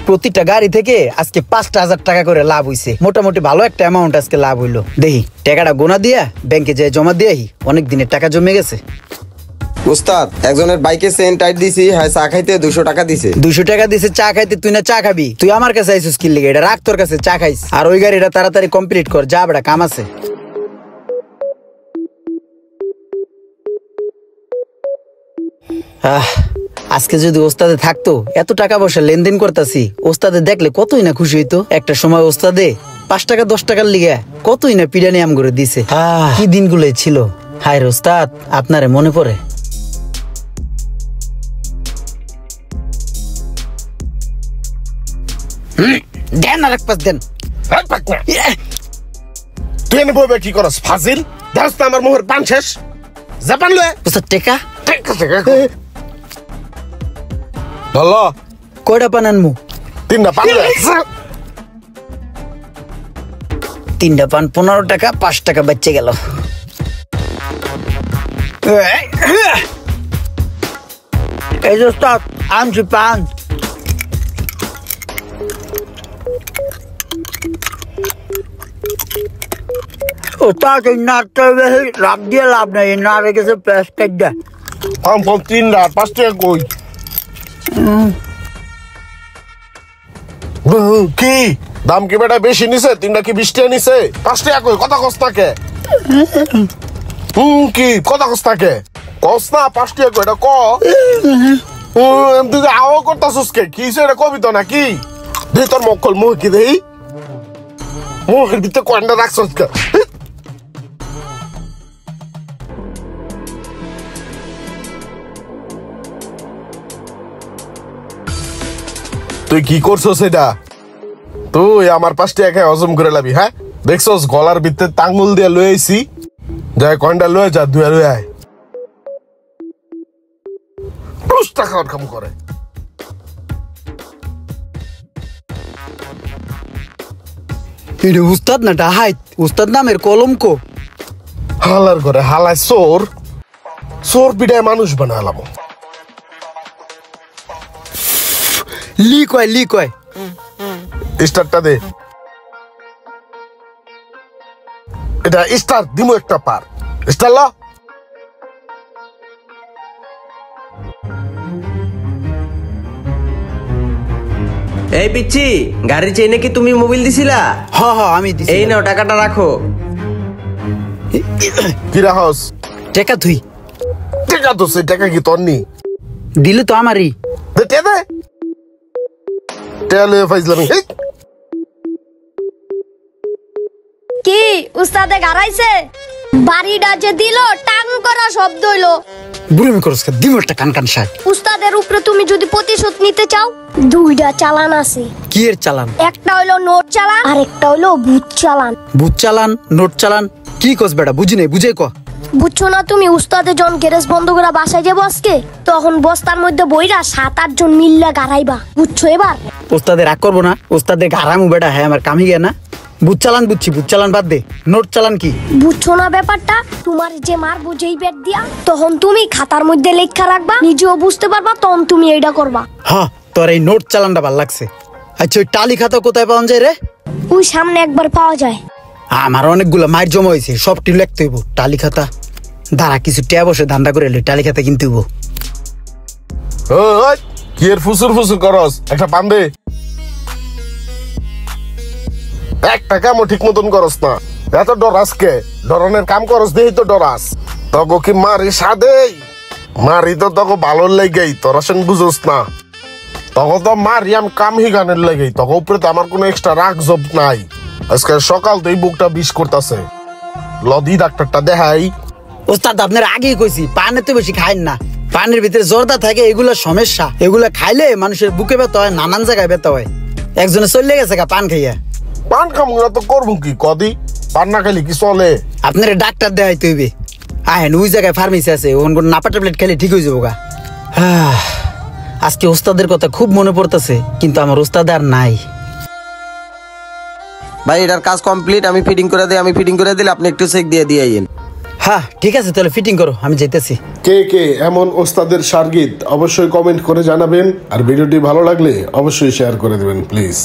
প্রতিটা গাড়ি থেকে আজকে ৫,০০০ টাকা করে লাভ হইছে। মোটামুটি ভালো একটা অ্যামাউন্ট আজকে লাভ হইলো। দেখি টাকাটা গোনা দিয়া ব্যাংকে যেয়ে জমা দিয়ে অনেক দিনের টাকা জমে গেছে। উস্তাদ, একজনের বাইকে চেইন টাইট দিছি, হ্যাঁ চা খাইতে 200 টাকা দিছে। 200 টাকা দিছে চা খাইতে? তুই না চা খাবি? তুই আমার কাছে আইছিস কি লিগে? এটা রাখ তোর কাছে, চা খাইস। আর ওই গাড়িটা তাড়াতাড়ি কমপ্লিট কর, যা বেটা কাম আছে। আজকে যদি ওস্তাদে থাকতো, এত টাকা পয়সা লেনদেন করতেছি, ওস্তাদে দেখলে কতই না খুশি হইতো। একটা সময় ওস্তাদে 5 টাকা 10 টাকার লিগে কতই না পিড়ানি আম করে দিছে। কি দিনগুলোই ছিল। হায় রে ওস্তাদ, আপনারে মনে পড়ে। দেন আর এক পাঁচ দেন। তুই এনে বইবে কি করস ফাজিল? দেখছ না আমার মোহর পান শেষ। জাপান লয়ে ওস্তাদ টেকা বলো কয়টা পান আনমু? 3টা পান লয়ে। 3টা পান 15 টাকা, 5 টাকা বেঁচে গেল। এই যে ওস্তাদ আনছি পান। ওস্তাদ এই নাটটা বেশি লাভ দিয়ে লাভ নাই, এই না রেখেছে প্যাস কাটটা। কম 3টা 5 টাকা কই? কি দাম কি বেটা বেশি নিছে? 3টা কি 20 টাকা নিছে? 5 টাকা কই? কথা কস না কে? কি কথা কস না কে? কস না 5 টাকা কই? এটা ক। তুই আও করতাছস কে? কি এটা কবিতা নাকি? দেই তোর মক্কল মুখ কি দেই? মুখের ভিতরে কয়টা রাখছস কে? তুই কি করছস এটা? তুই আমার 5 টাকা খাই হজম করে লাবি? হ্যাঁ দেখছস গলার ভিতরে টাঙ্গুল দিয়ে লয়ে আইছি। যাই কয়টা লয়ে যা, 2 লয়ে আয়। 5 টাকা কাম করে। এটা উস্তাদ না ডাহাইত? উস্তাদ নামের কলঙ্ক। হালার করে হালায় চোর, চোর পিটায় মানুষ বানালাম। লি কয় স্টারটা দে। এটা স্টার দিমু একটা পার। স্টার ল। এই পিচ্ছি, গাড়ির চেইনে কি তুমি মোবিল দিছিলা? হ্যাঁ আমি দিছি। এই নাও টাকাটা রাখো। কি রাখস? টাকা তুই টাকা তো সেই টাকা কি তোর নি? দিলে তো আমারই। দে দে টেলে ফাইজলামি। কি উস্তাদে গারাইছে? বাড়িটা যে দিল টাং করা শব্দ হইলো। বুড়ি করস কা দিম একটা কান কান শাক। উস্তাদের উপরে তুমি যদি প্রতিশোধ নিতে চাও, 2টা চালান আছে। কি এর চালান? একটা হইলো নোট চালান, আর একটা হইলো ভূত চালান। ভূত চালান, নোট চালান? কি কস বেটা? বুঝি নাই, বুঝাই ক। বুঝছো না তুমি? উস্তাদে যখন গ্যারেজ বন্ধ করে বাসায় যাবো আজকে, তখন বস্তার মধ্যে বইরা 7-8 জন মিল্লা গাড়াইবা। বুঝছো এবার? ওস্তাদের রাগ করবো না, ওস্তাদের গারামু বেটা। হ্যাঁ আমার কামি গে না। ভূত চালান বুঝছি, ভূত চালান বাদ দে। নোট চালান কি? বুঝছো না ব্যাপারটা? তোমার যে মার বুঝেই পেট দিয়া, তখন তুমি খাতার মধ্যে লেখা রাখবা, নিজেও বুঝতে পারবা, তখন তুমি এইটা করবা। হ্যাঁ তোর এই নোট চালানটা ভাল লাগছে। আচ্ছা ওই টালি খাতা কোথায় পাওয়া যায় রে? ওই সামনে একবার পাওয়া যায়। আমার অনেকগুলো মায়ের জমা হয়েছে, সবটি লিখতে হইব। টালি খাতা দাঁড়া, কিছু ট্যাব বসে ধান্দা করে টালি খাতা কিনতে হইব। কি এর ফুসুর ফুসুর করস? একটা পান দে। একটা কামও ঠিক মতন করস না। এত ডরাস কে? ডরানের কাম করস দেই তো ডরাস। তগো কি মারি সাদে? মারি তো তগো ভালো লেগেই, তোরা সেন বুঝোস না। তগো তো মারি আমি কাম হিগানের লেগেই, তগো উপরে তো আমার কোনো এক্সট্রা রাগ জব নাই। আজকে সকাল তো এই বুকটা বিষ করতেছে। লদি ডাক্তারটা দেখাই। ওস্তাদ আপনার আগেই কইছি, পান এত বেশি খাইন না। পানের ভিতরে জর্দা থাকে, এগুলো সমস্যা। এগুলো খাইলে মানুষের বুকে ব্যথা হয়, নানান জায়গায় ব্যথা হয়। একজনে চলে গেছে গা পান খাইয়া। পান খামু না তো করবো কি? কদি পান না খাইলে কি চলে? আপনার ডাক্তার দেখাইতে হইবে। আহেন ওই জায়গায় ফার্মেসি আছে, ওখান কোন নাপা ট্যাবলেট খেলে ঠিক হয়ে যাবো গা। আজকে ওস্তাদের কথা খুব মনে পড়তেছে, কিন্তু আমার ওস্তাদ আর নাই। ভাই এটার কাজ কমপ্লিট, আমি ফিটিং করে দিই। আমি ফিটিং করে দিলে আপনি একটু চেক দিয়ে দিয়ে আইন। হ্যাঁ ঠিক আছে, তাহলে ফিটিং করো, আমি যাইতেছি। কে কে এমন ওস্তাদের শারগিত অবশ্যই কমেন্ট করে জানাবেন, আর ভিডিওটি ভালো লাগলে অবশ্যই শেয়ার করে দেবেন প্লিজ।